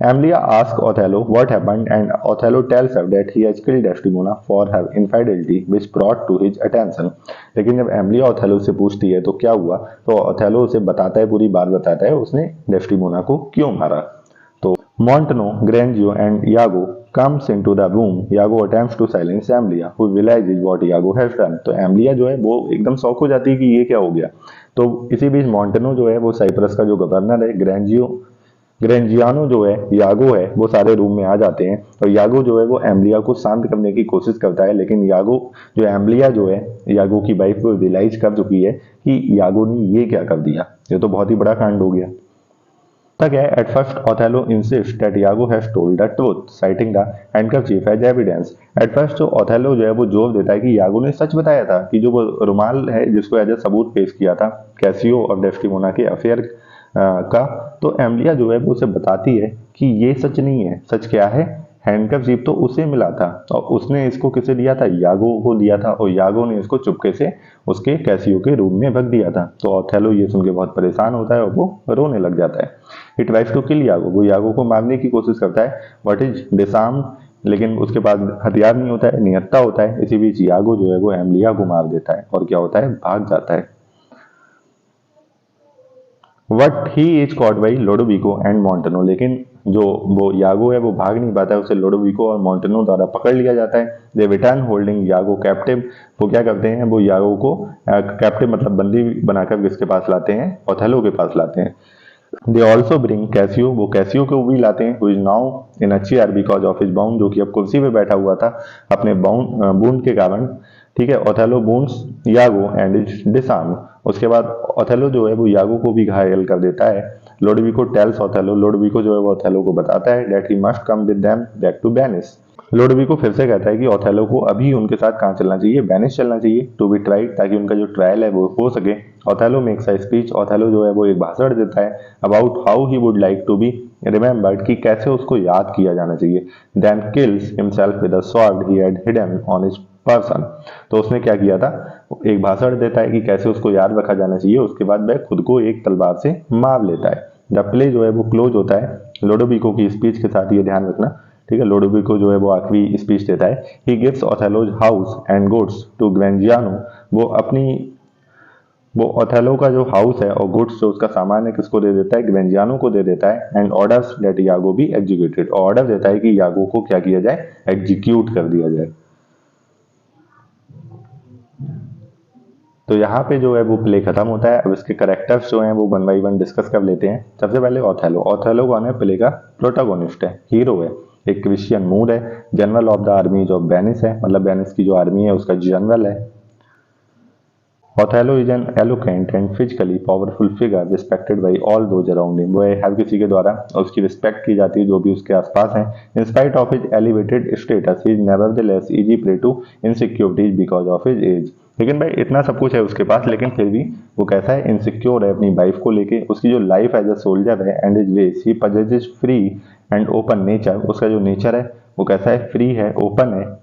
Amelia asks Othello what happened, and Othello tells her that he has killed Desdemona for her infidelity, which brought to his attention। लेकिन जब एमलिया ओथेलो से पूछती है तो क्या हुआ, तो ओथेलो उसे बताता है, पूरी बात बताता है उसने डेस्टिमोना को क्यों मारा। तो Montano, Grangio and Iago comes into the room। Iago attempts to silence Amelia, who realizes what Iago has done। तो एमलिया जो है वो एकदम शॉक हो जाती है कि ये क्या हो गया। तो इसी बीच मॉन्टेनो जो है वो साइप्रस का जो गवर्नर है, ग्रेंजियानो जो है, यागो है, वो सारे रूम में आ जाते हैं। और यागो जो है वो एमलिया को शांत करने की कोशिश करता है, लेकिन यागो जो एमलिया जो है, यागो की वाइफ को रियलाइज कर चुकी है कि यागो ने ये क्या कर दिया, ये तो बहुत ही बड़ा कांड हो गया। तक है, at first Othello insist that Iago has told the truth, citing the handkerchief as evidence. At first जो ओथेलो जो है वो जोर देता है कि यागो ने सच बताया था, कि जो वो रुमाल है जिसको एज ए सबूत पेश किया था कैसियो और डेस्टिमोना के अफेयर का। तो एमलिया जो है वो उसे बताती है कि ये सच नहीं है। सच क्या है, हैंडकरचीफ तो उसे मिला था, और उसने इसको किसे दिया था, यागो को दिया था, और यागो ने इसको चुपके से उसके कैसियो के रूम में रख दिया था। तो ओथेलो ये सुन के बहुत परेशान होता है और वो रोने लग जाता है। ही ट्राइज टू किल यागो, वो यागो को मारने की कोशिश करता है, बट इज डिसआर्म्ड, लेकिन उसके पास हथियार नहीं होता है, निहत्था होता है। इसी बीच यागो जो है वो एमलिया को मार देता है, और क्या होता है, भाग जाता है। But he is caught by Lodovico and Montano, लेकिन जो वो यागो है वो भाग नहीं पाता है, उसे लोडोविको और मॉन्टेनो द्वारा पकड़ लिया जाता है। दे रिटर्न होल्डिंग यागो कैप्टिव। वो क्या करते हैं, वो यागो को कैप्टिव मतलब बंदी बनाकर किसके पास लाते हैं, ओथेलो के पास लाते हैं। दे ऑल्सो ब्रिंग कैसियो, वो कैसियो को भी लाते हैं, who is now in a chair because of his bound, जो कि अब कुर्सी पे बैठा हुआ था अपने बूंद के कारण। ठीक है, Othello wounds Iago and is disarm. उसके बाद ओथेलो जो है वो यागो को भी घायल कर देता है। लोडोविको टेल्स ओथेलो, लोडोविको जो है वो ओथेलो को बताता है that he must come with them back to Venice. Lodovico फिर से कहता है कि ओथेलो को अभी उनके साथ कहाँ चलना चाहिए, वेनिस चलना चाहिए, टू बी ट्राइड, ताकि उनका जो ट्रायल है वो हो सके। Othello makes a speech, Othello जो है वो एक भाषण देता है about how he would like to be remembered, कि कैसे उसको याद किया जाना चाहिए। Then kills himself with a sword he had hidden on his person. तो उसने क्या किया था, एक भाषण देता है कि कैसे उसको याद रखा जाना चाहिए, उसके बाद वह खुद को एक तलवार से मार लेता है। द प्ले जो है वो क्लोज होता है लोडोविको की स्पीच के साथ, ये ध्यान रखना, ठीक है, लोडोविको जो है वो आखिरी स्पीच देता है। He gives Othello's house and goods to Gratiano, वो ओथेलो का जो हाउस है और गुड्स जो उसका सामान है किसको दे देता है, ग्वेंजियानो को दे देता है। And orders that यागो be executed, और ऑर्डर देता है कि यागो को क्या किया जाए, एग्जीक्यूट कर दिया जाए। तो यहाँ पे जो है वो प्ले खत्म होता है। अब इसके करेक्टर्स जो हैं वो वन बाई वन डिस्कस कर लेते हैं। सबसे पहले ओथेलो। ओथेलो कौन है, प्ले का प्रोटागोनिस्ट है, हीरो है, एक क्रिश्चियन मूर है, general of the army of Venice है, मतलब वेनिस की जो आर्मी है उसका जनरल है। Othello is an eloquent and physically powerful figure respected by all those around him. वो हर किसी के द्वारा उसकी रिस्पेक्ट की जाती है जो भी उसके आसपास हैं। In spite of his elevated status, he is nevertheless easy prey to insecurities because of his age. लेकिन भाई इतना सब कुछ है उसके पास, लेकिन फिर भी वो कैसा है, इनसिक्योर है अपनी वाइफ को लेके। उसकी जो लाइफ एज अ सोल्जर है and is ways he possesses free and open nature. उसका जो नेचर है वो कैसा है, फ्री है, ओपन है।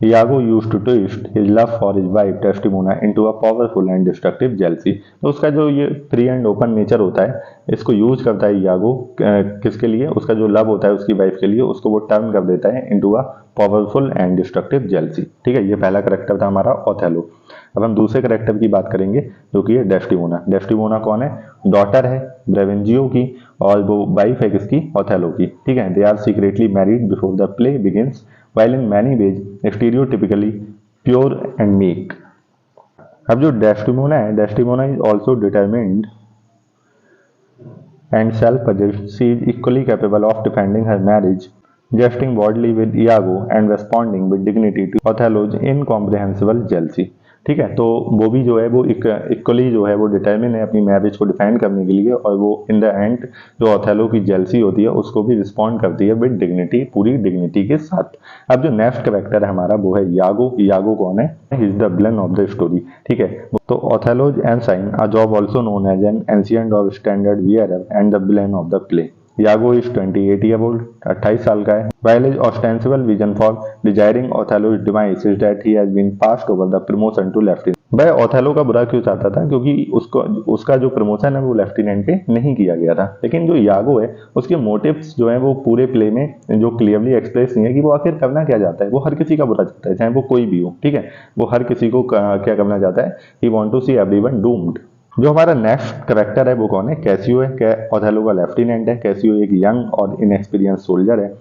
Iago used to twist his love for his wife Desdemona into a powerful and destructive jealousy. तो उसका जो ये फ्री एंड ओपन नेचर होता है इसको यूज करता है यागो किसके लिए, उसका जो लव होता है उसकी वाइफ के लिए, उसको वो टर्न कर देता है into a powerful and destructive jealousy. ठीक है, ये पहला करेक्टर था हमारा ओथेलो। अब हम दूसरे करेक्टर की बात करेंगे जो कि है डेस्टिमोना। डेस्टिमोना कौन है, डॉटर है ब्रेवेंजियो की, और वो वाइफ है किसकी, ओथेलो की। ठीक है, they are secretly married before the play begins while in many ways stereotypically pure and meek. अब जो डेस्टिमोना है, Desdemona is also determined and self-possessed, she is equally capable of defending her marriage, jesting boldly with Iago and responding with dignity to Othello's incomprehensible jealousy. ठीक है, तो वो भी जो है वो इक्वली जो है वो डिटर्मिन है अपनी मैरिज को डिफेंड करने के लिए, और वो इन द एंड जो ओथेलो की जेलसी होती है उसको भी रिस्पॉन्ड करती है विद डिग्निटी, पूरी डिग्निटी के साथ। अब जो नेक्स्ट कैरेक्टर है हमारा वो है यागो। यागो कौन है, is the villain of the story. ठीक है, तो Othello's ensign, a job also known as an ancient of standard bearer and the villain of the play. Iago is 28 year old, 28 साल का है। While his ostensible reason for desiring Othello's demise is that he has been passed over the promotion to lieutenant. भाई ओथेलो का बुरा क्यों चाहता था, क्योंकि उसका जो प्रमोशन है वो लेफ्टिनेंट पे नहीं किया गया था। लेकिन जो यागो है उसके मोटिव्स जो है वो पूरे प्ले में जो क्लियरली एक्सप्रेस नहीं है कि वो आखिर करना क्या चाहता है। वो हर किसी का बुरा चाहता है, चाहे वो कोई भी हो। ठीक है, वो हर किसी को क्या करना चाहता है, he want to see everyone doomed. जो हमारा नेक्स्ट करेक्टर है वो कौन है, कैसियो है। ओथेलो का लेफ्टिनेंट है। कैसियो एक यंग और इनएक्सपीरियंस सोल्जर है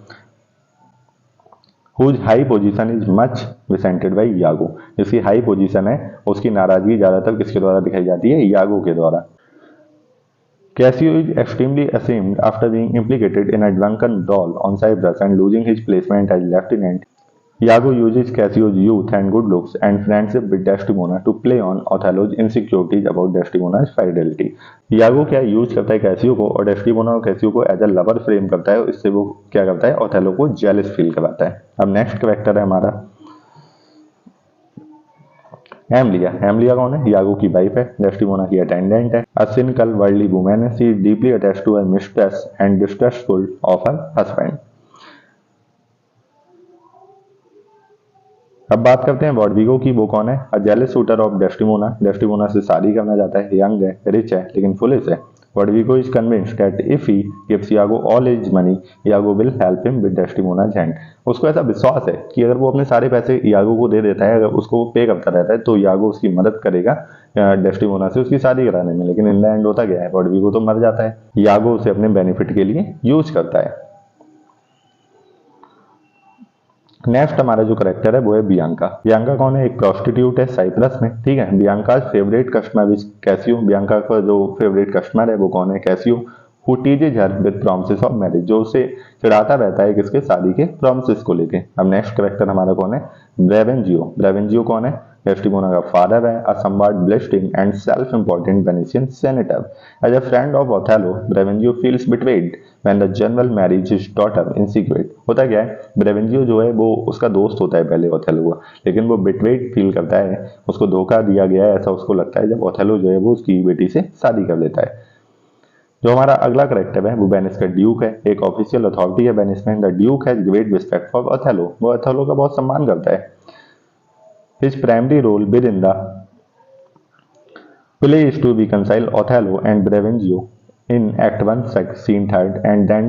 whose high position is much resented by Iago. जिसकी हाई पोजीशन है उसकी नाराजगी ज्यादातर किसके द्वारा दिखाई जाती है, यागो के द्वारा। Cassio is extremely ashamed after being implicated in a drunken brawl on Cyprus and losing his placement as lieutenant. Iago uses Cassio's youth and good looks and friendship with Desdemona to play on Othello's insecurities about Desdemona's fidelity. यागो क्या यूज करता है कैसियो को, और डेस्टिमोना और कैसियो को एज अ लवर फ्रेम करता है। इससे वो क्या करता है, ओथेलो को जेलस फील कराता है। अब नेक्स्ट कैरेक्टर है हमारा एमलिया। एमलिया कौन है, यागो की वाइफ है, डेस्टिमोना की अटेंडेंट है। अ सिनिकल वर्ल्डली वुमन है। She is deeply attached to her mistress and distrustful of her husband. अब बात करते हैं वॉडविगो की। वो कौन है, a jealous suitor of Desdemona. Desdemona से शादी करना चाहता है, यंग है, रिच है, लेकिन फुलिश है। Roderigo is convinced that if he gives Iago all his money, Iago will help him with Desdemona's hand. उसको ऐसा विश्वास है कि अगर वो अपने सारे पैसे यागो को दे देता है, अगर उसको पे करता रहता है, तो यागो उसकी मदद करेगा डेस्टिमोना से उसकी शादी कराने में। लेकिन इन द एंड होता क्या है, वॉडविगो तो मर जाता है। यागो उसे अपने बेनिफिट के लिए यूज करता है। नेक्स्ट हमारा जो करेक्टर है वो है बियांका। बियांका कौन है, एक प्रोस्टिट्यूट है साइप्रस में। ठीक है, Bianca favourite customer is Cassio. Bianca का जो फेवरेट कस्टमर है वो कौन है, Cassio. Who teases her with promises of marriage, जो उसे चिढ़ाता रहता है किसके, शादी के प्रॉमिसेस को लेके। अब नेक्स्ट करेक्टर हमारा कौन है, ब्रेवेंजियो। ब्रेवेंजियो कौन है, डेस्टिमोना का फादर है, a somewhat blushing and self-important Venetian senator. As a friend of Othello, Brabantio feels betrayed when the general marries his daughter in secret. होता क्या है, ब्रेवेंजियो जो है वो उसका दोस्त होता है पहले ओथेलो का, लेकिन वो बिट्रेड फील करता है, उसको धोखा दिया गया है ऐसा उसको लगता है जब ओथेलो जो है वो उसकी बेटी से शादी कर लेता है। जो हमारा अगला करेक्टर है वो वेनिस का ड्यूक है, एक ऑफिशियल अथॉरिटी है वेनिस में। The Duke has great respect for Othello, वो ओथेलो का बहुत सम्मान करता है। His primary role within the play is to reconcile Othello and Brabantio in Act 1, Scene 3rd, and then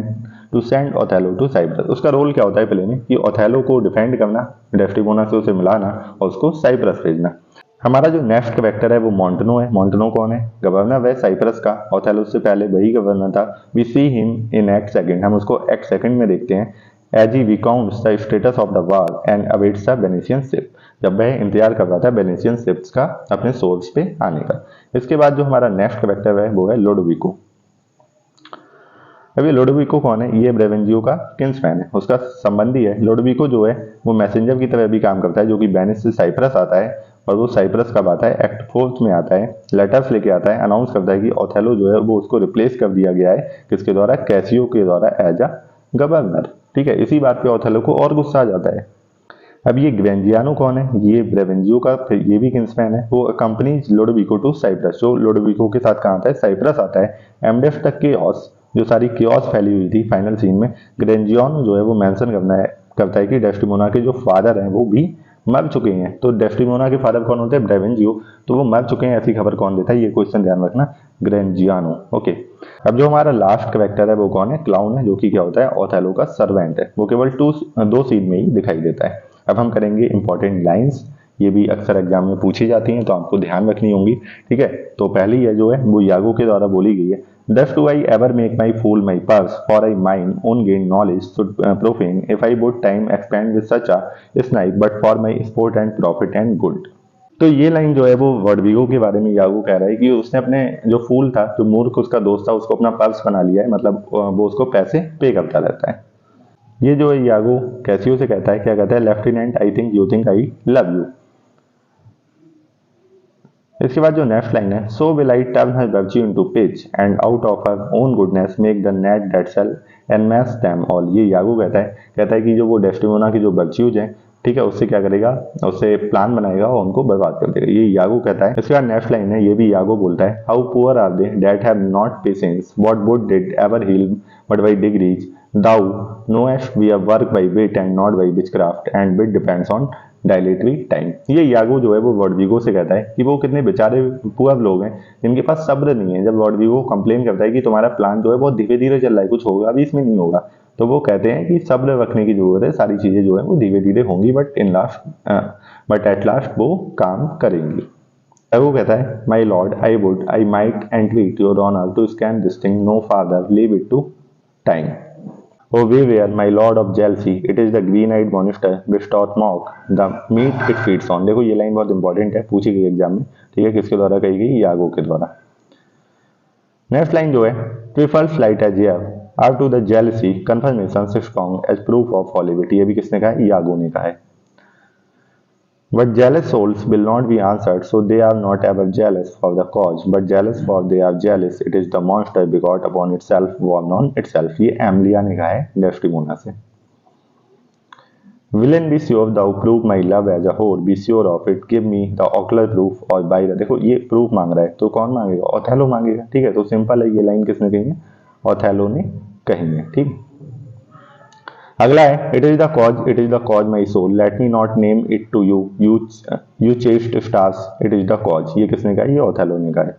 to send Othello to Cyprus. उसका रोल क्या होता है प्ले में कि ओथेलो को डिफेंड करना, डेस्टिमोना से उसे मिलाना और उसको साइप्रस भेजना। हमारा जो नेक्स्ट कैरेक्टर है वो मोंटनो है। मोंटनो कौन है? गवर्नर है साइप्रस का। ओथेलो से पहले वही गवर्नर था। We see him in act second, हम उसको एक्ट सेकंड में देखते हैं। As he recounts the status of the war and awaits the Venetian ship, जब वह इंतजार कर रहा था वेनेशियन शिप्स का अपने सोर्स पे आने का। इसके बाद जो हमारा नेक्स्ट कैरेक्टर है वो है लोडोविको। अब ये लोडोविको कौन है? ये ब्रेवेंजियो का किंग्समैन है, उसका संबंधी है। लोडोविको जो है वो मैसेंजर की तरह भी काम करता है, जो कि वेनिस से साइप्रस आता है। और वो साइप्रस कब आता है? एक्ट 4 में आता है। लेटर्स लेके आता है, अनाउंस करता है कि ओथेलो जो है वो उसको रिप्लेस कर दिया गया है। किसके द्वारा? कैसियो के द्वारा एज अ गवर्नर। ठीक है, इसी बात पे ओथेलो को और गुस्सा आ जाता है। अब ये ग्वेंजियानो कौन है? ये ब्रेवेंजियो का ये भी किंग्समैन है। वो कंपनी लोडोविको टू साइप्रस, जो लोडोविको के साथ कहाँ आता है? साइप्रस आता है। एमडेफ तक केओस, जो सारी केओस फैली हुई थी फाइनल सीन में, ग्वेंजियानो जो है वो मेंशन करता है कि डेस्टिमोना के जो फादर हैं वो भी मर चुके हैं। तो डेस्टिमोना के फादर कौन होते हैं? ब्रेवेंजियो। तो वो मर चुके हैं ऐसी खबर कौन देता है? ये क्वेश्चन ध्यान रखना, ग्वेंजियानो। ओके, अब जो हमारा लास्ट कैरेक्टर है वो कौन है? क्लाउन है, जो कि क्या होता है? ओथेलो का सर्वेंट है। वो केवल 2 सीन में ही दिखाई देता है। अब हम करेंगे इंपॉर्टेंट लाइंस, ये भी अक्सर एग्जाम में पूछी जाती हैं तो आपको ध्यान रखनी होंगी। ठीक है, तो पहली है जो है वो यागो के द्वारा बोली गई है। Thus do I ever make my fool my purse, for I mine own gain knowledge should profane, if I would time expand with such a snipe, but for my sport and profit and good। तो ये लाइन जो है वो वर्डविगो के बारे में यागो कह रहा है कि उसने अपने जो फूल था, जो मूर्ख उसका दोस्त था, उसको अपना पर्स बना लिया है। मतलब वो उसको पैसे पे करता रहता है। ये जो है यागो कैसियो से कहता है, क्या कहता है? Lieutenant I think you think I love you. इसके बाद जो नेक्स्ट लाइन है, so will I turn her virtue into pitch and out of her own goodness make the net that shall enmesh them all. ये यागो कहता है कि जो वो डेस्टिमोना की जो वर्च्यूज हैं, ठीक है, उससे क्या करेगा? उससे प्लान बनाएगा और उनको बर्बाद कर देगा। ये यागो कहता है। इसके बाद नेक्स्ट लाइन है, ये भी यागो बोलता है, how poor are they that have not patience, what wound did ever heal but by degrees, thou knowest we are work by wit and not by witchcraft and wit depends on dilatory time. ये यागो जो है वो वर्डविगो से कहता है कि वो कितने बेचारे पुअर लोग हैं जिनके पास सब्र नहीं है। जब वर्डविगो कंप्लेन करता है कि तुम्हारा प्लान जो है बहुत धीरे धीरे चल रहा है, कुछ होगा अभी इसमें नहीं होगा, तो वो कहते हैं कि सब्र रखने की जरूरत है, सारी चीजें जो है वो धीरे धीरे होंगी बट एट लास्ट वो काम करेंगी। वो कहता है, my lord I might entreat your honour to scan this thing no further leave it to time. Oh beware, my lord of jealousy, it is the green-eyed monster which doth mock the meat it feeds on। देखो ये लाइन बहुत इंपॉर्टेंट है, पूछी गई एग्जाम में। ठीक है, किसके द्वारा कही गई? यागो के द्वारा। नेक्स्ट लाइन जो है, prefers light as air are to the jealousy confirmation strong as proof of holiday। ये भी किसने कहा है? यागो ने कहा है। But jealous souls will not be answered, so they are not ever jealous for the cause, but jealous for they are jealous, it is the monster begot upon itself, born on itself। ये एमलिया ने कहा है डेस्टिमोना से। Villain be sure thou prove my love as a whore, be sure of it, give me the ocular proof और by the। देखो ये प्रूफ मांग रहा है, तो कौन मांगेगा? ओथेलो मांगेगा। ठीक है, तो सिंपल है, ये लाइन किसने कही है? ओथेलो ने कही है। ठीक, अगला है, it is the cause my soul let me not name it to you chaste stars, it is the cause. ये किसने कहा? ये ओथेलो ने कहा है।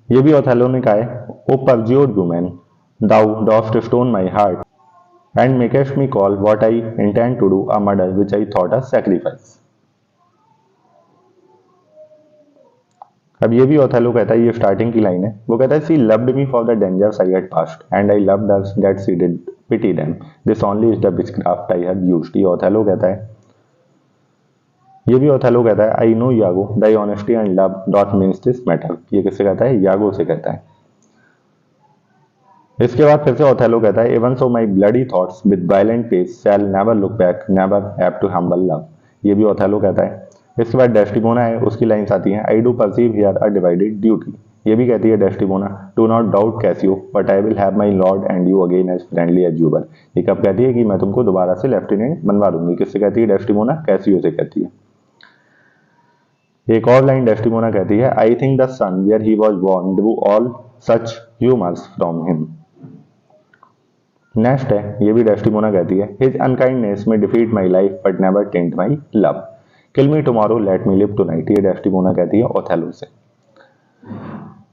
ये भी ओथेलो ने कहा है, O perjured woman thou dost stone my heart and makest me call what I intend to do a murder which I thought a sacrifice. अब ये भी ओथेलो कहता है, ये स्टार्टिंग की लाइन है। वो कहता है, she loved me for the dangers I had passed and I loved her that she did pity them, this only is the witchcraft I have used। ये ओथेलो कहता है। ये भी ओथेलो कहता है, I know यागो thy honesty and love dot means this matter। ये किससे कहता है? यागो से कहता है। इसके बाद फिर से ओथेलो कहता है, even so my bloody thoughts with violent pace shall never look back, never have to humble love। ये भी ओथेलो कहता है। इसके बाद डेस्टिमोना है, उसकी लाइन्स आती हैं, I do perceive here a divided duty। ये भी कहती है Desdemona, do not doubt Cassio but I will have my lord and you again as friendly as you were. ये कब कहती है? कि मैं तुमको दोबारा से लेफ्टिनेंट बनवा दूंगी। किससे कहती है डेस्टिमोना? कैसियो से कहती है। एक और लाइन डेस्टिमोना कहती है, I think the sun where he was born drew all such humours from him. Next है, ये भी डेस्टिमोना कहती है, his unkindness may defeat my life but never taint my love, kill me tomorrow let me live tonight. ये डेस्टिमोना कहती है ओथेलो से।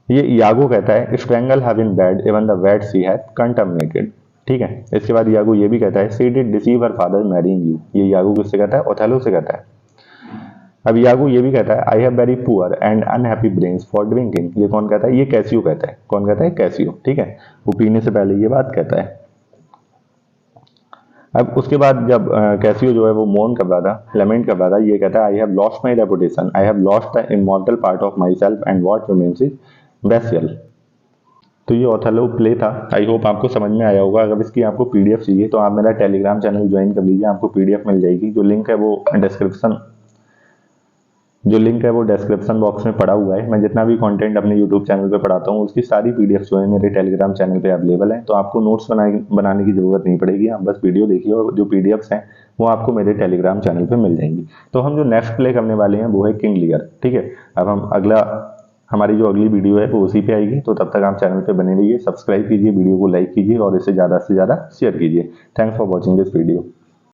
ये यागो कहता है, strangle have in bed even the bed she hath contaminated. ठीक है। इसके बाद यागो ये भी कहता है she did deceive her father marrying you. ये यागो किससे कहता है? ओथेलो से कहता है। अब यागो ये भी कहता है I have very poor and unhappy brains for drinking. ये कौन कहता है? ये कैसियो कहता है। कौन कहता है? कैसियो। ठीक है, वो पीने से पहले ये बात कहता है। अब उसके बाद जब कैसियो जो है वो मोन कर रहा था, लेमेंट कर रहा था, ये कहता है I have lost my reputation, I have lost the immortal part of myself and what remains is bestial. तो ये ओथेलो प्ले था। आई होप आपको समझ में आया होगा। अगर इसकी आपको पीडीएफ चाहिए तो आप मेरा टेलीग्राम चैनल ज्वाइन कर लीजिए, आपको पीडीएफ मिल जाएगी। जो लिंक है वो डिस्क्रिप्शन बॉक्स में पड़ा हुआ है। मैं जितना भी कंटेंट अपने यूट्यूब चैनल पे पढ़ाता हूँ उसकी सारी पीडीएफ जो है मेरे टेलीग्राम चैनल पे अवेलेबल है। तो आपको नोट्स बनाने की जरूरत नहीं पड़ेगी, आप बस वीडियो देखिए और जो पीडीएफ्स हैं वो आपको मेरे टेलीग्राम चैनल पे मिल जाएंगी। तो हम जो नेक्स्ट प्ले करने वाले हैं वो है किंग लियर। ठीक है, अब हमारी जो अगली वीडियो है वो उसी पे आएगी। तो तब तक आप चैनल पे बने रहिए, सब्सक्राइब कीजिए, वीडियो को लाइक कीजिए और इसे ज़्यादा से ज़्यादा शेयर कीजिए। Thanks for watching this video.